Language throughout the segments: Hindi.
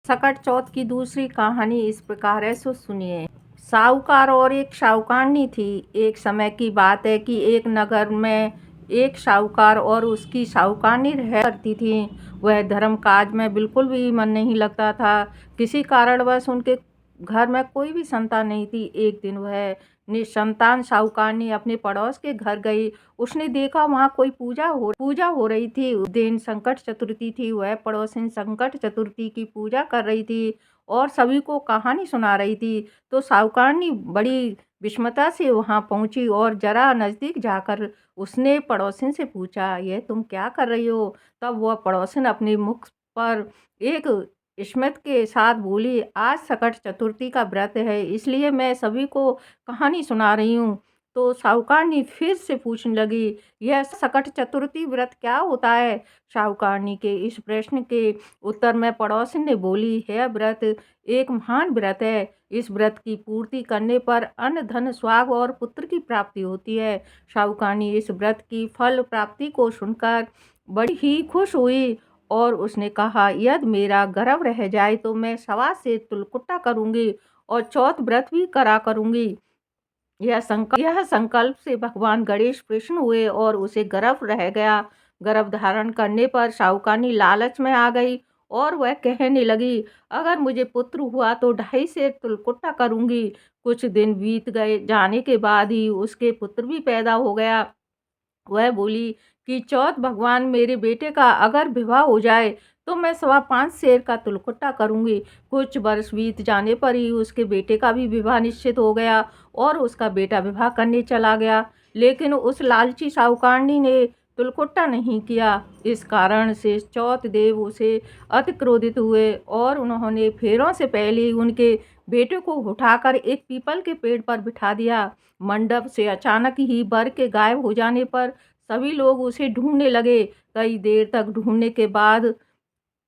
सकट चौथ की दूसरी कहानी इस प्रकार है, सो सुनिए। साहूकार और एक साहूकारनी थी। एक समय की बात है कि एक नगर में एक साहूकार और उसकी साहूकारनी रह करती थी। वह धर्म काज में बिल्कुल भी मन नहीं लगता था। किसी कारणवश उनके घर में कोई भी संतान नहीं थी। एक दिन वह निसंतान साहूकारनी अपने पड़ोस के घर गई। उसने देखा वहाँ कोई पूजा हो रही थी। उस दिन संकट चतुर्थी थी। वह पड़ोसिन संकट चतुर्थी की पूजा कर रही थी और सभी को कहानी सुना रही थी। तो साहूकारनी बड़ी विस्मयता से वहाँ पहुँची और जरा नज़दीक जाकर उसने पड़ोसिन से पूछा, यह तुम क्या कर रही हो? तब वह पड़ोसिन अपने मुख पर एक स्मित के साथ बोली, आज सकट चतुर्थी का व्रत है, इसलिए मैं सभी को कहानी सुना रही हूँ। तो साहूकारनी फिर से पूछने लगी, यह सकट चतुर्थी व्रत क्या होता है? साहूकारनी के इस प्रश्न के उत्तर में पड़ोसिन ने बोली, यह व्रत एक महान व्रत है। इस व्रत की पूर्ति करने पर अन्न धन सुहाग और पुत्र की प्राप्ति होती है। साहूकारनी इस व्रत की फल प्राप्ति को सुनकर बड़ी ही खुश हुई और उसने कहा, यदि मेरा गर्भ रह जाए तो मैं सवा से तिलकुट्टा करूंगी और चौथ व्रत भी करा करूंगी। यह संकल्प से भगवान गणेश प्रसन्न हुए और उसे गर्भ रह गया। गर्भ धारण करने पर साहूकारनी लालच में आ गई और वह कहने लगी, अगर मुझे पुत्र हुआ तो 2.5 तिलकुट्टा करूंगी। कुछ दिन बीत गए जाने के बाद ही उसके पुत्र भी पैदा हो गया। वह बोली कि चौथ भगवान मेरे बेटे का अगर विवाह हो जाए तो मैं 5.25 का तिलकुट्टा करूंगी। कुछ वर्ष बीत जाने पर ही उसके बेटे का भी विवाह निश्चित हो गया और उसका बेटा विवाह करने चला गया। लेकिन उस लालची साहूकारनी ने तिलकुट्टा नहीं किया। इस कारण से चौथ देव उसे अति क्रोधित हुए और उन्होंने फेरों से पहले ही उनके बेटे को उठाकर एक पीपल के पेड़ पर बिठा दिया। मंडप से अचानक ही वर के गायब हो जाने पर सभी लोग उसे ढूंढने लगे। कई देर तक ढूंढने के बाद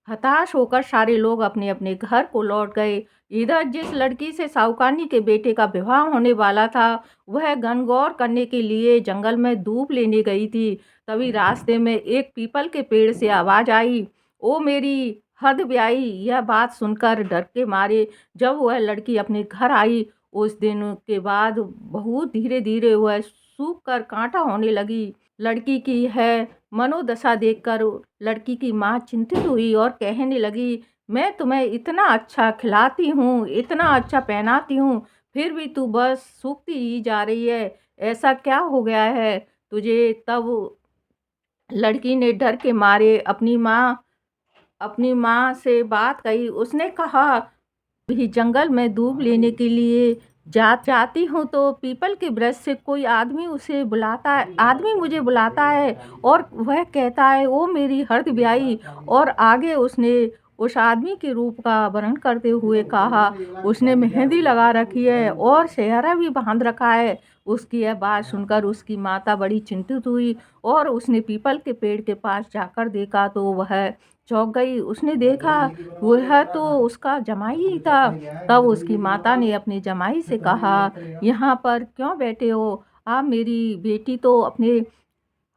हताश होकर सारे लोग अपने अपने घर को लौट गए। इधर जिस लड़की से साहूकारनी के बेटे का विवाह होने वाला था, वह गनगौर करने के लिए जंगल में दूब लेने गई थी। तभी रास्ते में एक पीपल के पेड़ से आवाज आई, ओ मेरी हद ब्याई। यह बात सुनकर डर के मारे जब वह लड़की अपने घर आई, उस दिन के बाद बहुत धीरे धीरे वह सूख कर कांटा होने लगी। लड़की की है मनोदशा देखकर लड़की की माँ चिंतित हुई और कहने लगी, मैं तुम्हें इतना अच्छा खिलाती हूँ, इतना अच्छा पहनाती हूँ, फिर भी तू बस सूखती ही जा रही है। ऐसा क्या हो गया है तुझे? तब लड़की ने डर के मारे अपनी माँ से बात कही। उसने कहा, भी जंगल में दूब लेने के लिए जाती हूँ तो पीपल के वृक्ष से कोई आदमी मुझे बुलाता है और वह कहता है, ओ मेरी हरद ब्याई। और आगे उसने उस आदमी के रूप का वर्णन करते हुए कहा, उसने मेहंदी लगा रखी है और सेहरा भी बांध रखा है। उसकी यह बात सुनकर उसकी माता बड़ी चिंतित हुई और उसने पीपल के पेड़ के पास जाकर देखा तो वह चौंक गई। उसने देखा वह तो उसका जमाई ही था। तब उसकी माता ने अपने जमाई से कहा, यहाँ पर क्यों बैठे हो? आप मेरी बेटी तो अपने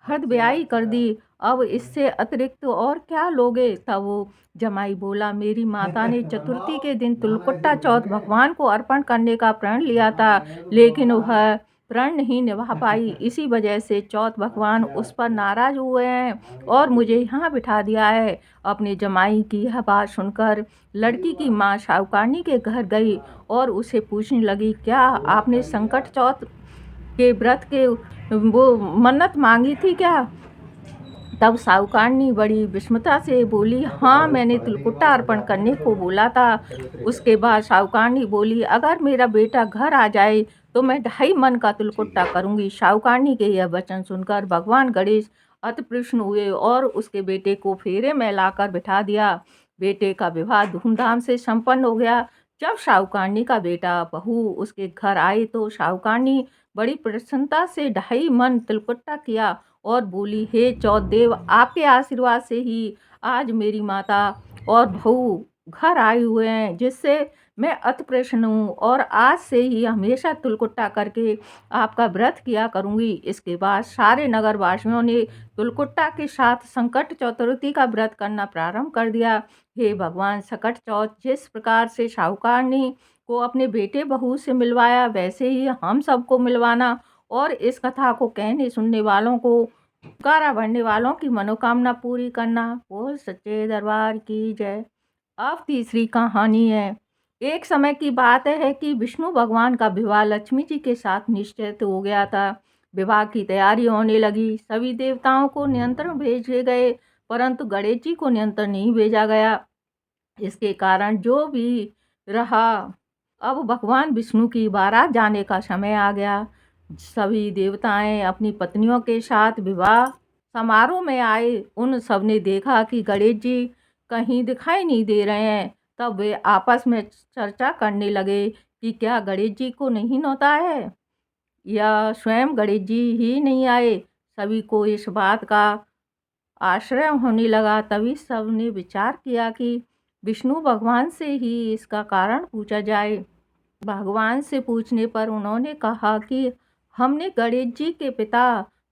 हद ब्याही कर दी, अब इससे अतिरिक्त और क्या लोगे? तब वो जमाई बोला, मेरी माता ने चतुर्थी के दिन तिलकुट्टा चौथ भगवान को अर्पण करने का प्रण लिया था, लेकिन वह प्रण नहीं निभा पाई। इसी वजह से चौथ भगवान उस पर नाराज हुए हैं और मुझे यहाँ बिठा दिया है। अपने जमाई की यह बात सुनकर लड़की की माँ साहूकारनी के घर गई और उसे पूछने लगी, क्या आपने संकट चौथ के व्रत के वो मन्नत मांगी थी क्या? तब साहूकारनी बड़ी विस्मयता से बोली, हाँ मैंने तिलकुट्टा अर्पण करने को बोला था। उसके बाद साहूकारनी बोली, अगर मेरा बेटा घर आ जाए तो मैं 2.5 मन का तिलकुट्टा करूंगी। साहूकारनी के यह वचन सुनकर भगवान गणेश अति प्रसन्न हुए और उसके बेटे को फेरे में लाकर बिठा दिया। बेटे का विवाह धूमधाम से संपन्न हो गया। जब साहूकारनी का बेटा बहू उसके घर आई तो साहूकारनी बड़ी प्रसन्नता से 2.5 मन तिलकुट्टा किया और बोली, हे चौथ देव, आपके आशीर्वाद से ही आज मेरी माता और बहू घर आए हुए हैं, जिससे मैं अति प्रसन्न हूँ और आज से ही हमेशा तिलकुट्टा करके आपका व्रत किया करूँगी। इसके बाद सारे नगरवासियों ने तिलकुट्टा के साथ संकट चतुर्थी का व्रत करना प्रारंभ कर दिया। हे भगवान, संकट चौथ जिस प्रकार से साहूकार ने को अपने बेटे बहू से मिलवाया, वैसे ही हम सबको मिलवाना और इस कथा को कहने सुनने वालों को, पुकारा भरने वालों की मनोकामना पूरी करना। बोल सच्चे दरबार की जय। अब तीसरी कहानी है। एक समय की बात है कि विष्णु भगवान का विवाह लक्ष्मी जी के साथ निश्चित हो गया था। विवाह की तैयारी होने लगी। सभी देवताओं को नियंत्रण भेजे गए, परंतु गणेश जी को नियंत्रण नहीं भेजा गया। इसके कारण जो भी रहा, अब भगवान विष्णु की बारात जाने का समय आ गया। सभी देवताएं अपनी पत्नियों के साथ विवाह समारोह में आए। उन सब ने देखा कि गणेश जी कहीं दिखाई नहीं दे रहे हैं। तब वे आपस में चर्चा करने लगे कि क्या गणेश जी को नहीं न्योता है या स्वयं गणेश जी ही नहीं आए। सभी को इस बात का आश्चर्य होने लगा। तभी सबने विचार किया कि विष्णु भगवान से ही इसका कारण पूछा जाए। भगवान से पूछने पर उन्होंने कहा कि हमने गणेश जी के पिता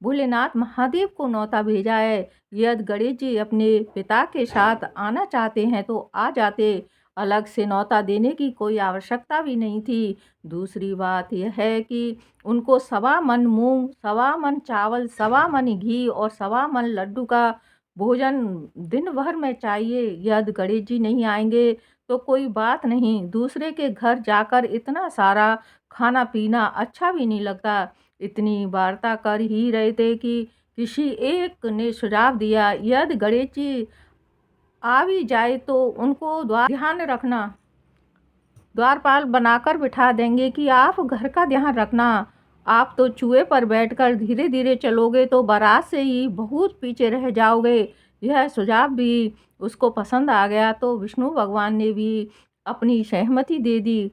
भोलेनाथ महादेव को न्योता भेजा है। यदि गणेश जी अपने पिता के साथ आना चाहते हैं तो आ जाते, अलग से न्योता देने की कोई आवश्यकता भी नहीं थी। दूसरी बात यह है कि उनको 1.25 मन मूंग, 1.25 मन चावल, 1.25 मन घी और 1.25 मन लड्डू का भोजन दिन भर में चाहिए। यदि गणेश जी नहीं आएंगे तो कोई बात नहीं, दूसरे के घर जाकर इतना सारा खाना पीना अच्छा भी नहीं लगता। इतनी वार्ता कर ही रहे थे कि किसी एक ने सुझाव दिया, यदि गणेश जी आ भी जाए तो उनको ध्यान रखना, द्वारपाल बनाकर बिठा देंगे कि आप घर का ध्यान रखना। आप तो चूहे पर बैठकर धीरे धीरे चलोगे तो बारात से ही बहुत पीछे रह जाओगे। यह सुझाव भी उसको पसंद आ गया, तो विष्णु भगवान ने भी अपनी सहमति दे दी।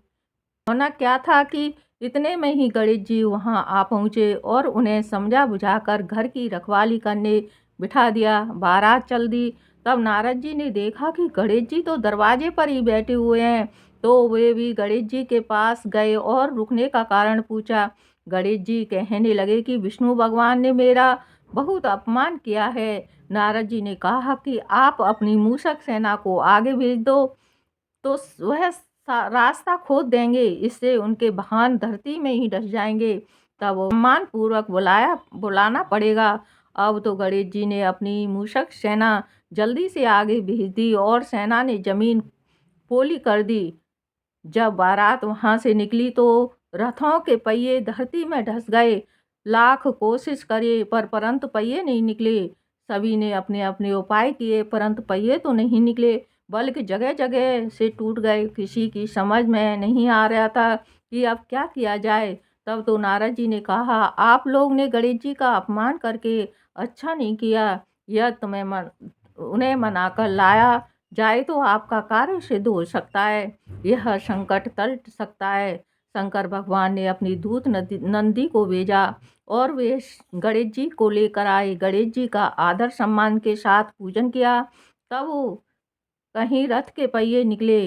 होना क्या था कि इतने में ही गणेश जी वहां आ पहुँचे और उन्हें समझा बुझाकर घर की रखवाली करने बिठा दिया। बारात चल दी। तब नारद जी ने देखा कि गणेश जी तो दरवाजे पर ही बैठे हुए हैं, तो वे भी गणेश जी के पास गए और रुकने का कारण पूछा। गणेश जी कहने लगे कि विष्णु भगवान ने मेरा बहुत अपमान किया है। नारद जी ने कहा कि आप अपनी मूषक सेना को आगे भेज दो, तो वह रास्ता खोद देंगे, इससे उनके वाहन धरती में ही धस जाएंगे। तब सम्मान पूर्वक बुलाना पड़ेगा। अब तो गणेश जी ने अपनी मूषक सेना जल्दी से आगे भेज दी और सेना ने जमीन पोली कर दी। जब बारात वहां से निकली तो रथों के पहिए धरती में धस गए। लाख कोशिश करे पर परंतु पहिए नहीं निकले। सभी ने अपने अपने उपाय किए, परंतु पहिए तो नहीं निकले, बल्कि जगह जगह से टूट गए। किसी की समझ में नहीं आ रहा था कि अब क्या किया जाए। तब तो नारद जी ने कहा, आप लोग ने गणेश जी का अपमान करके अच्छा नहीं किया। यह उन्हें मनाकर लाया जाए तो आपका कार्य सिद्ध हो सकता है, यह संकट टल सकता है। शंकर भगवान ने अपनी दूत नंदी को भेजा और वे गणेश जी को लेकर आए। गणेश जी का आदर सम्मान के साथ पूजन किया। तब वो कहीं रथ के पहिए निकले।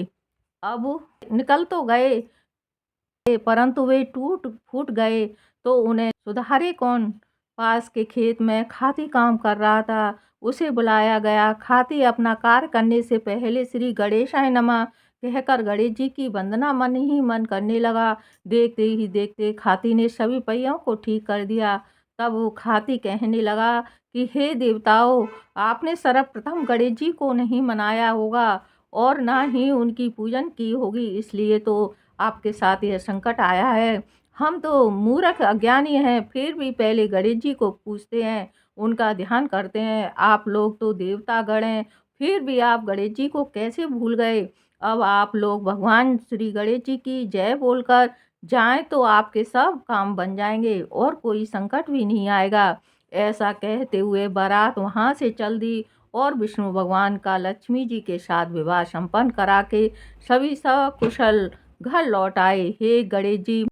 अब निकल तो गए, परंतु वे टूट फूट गए, तो उन्हें सुधारे कौन। पास के खेत में खाती काम कर रहा था, उसे बुलाया गया। खाती अपना कार्य करने से पहले श्री गणेशाय नमः कहकर गणेश जी की वंदना मन ही मन करने लगा। देखते ही देखते खाती ने सभी पहियों को ठीक कर दिया। तब वो खाती कहने लगा कि हे देवताओं, आपने सर्वप्रथम गणेश जी को नहीं मनाया होगा और ना ही उनकी पूजन की होगी, इसलिए तो आपके साथ यह संकट आया है। हम तो मूर्ख अज्ञानी हैं, फिर भी पहले गणेश जी को पूजते हैं, उनका ध्यान करते हैं। आप लोग तो देवता गण हैं, फिर भी आप गणेश जी को कैसे भूल गए। अब आप लोग भगवान श्री गणेश जी की जय बोलकर जाएं तो आपके सब काम बन जाएंगे और कोई संकट भी नहीं आएगा। ऐसा कहते हुए बारात वहां से चल दी और विष्णु भगवान का लक्ष्मी जी के साथ विवाह संपन्न करा के सभी सकुशल घर लौट आए। हे गणेश जी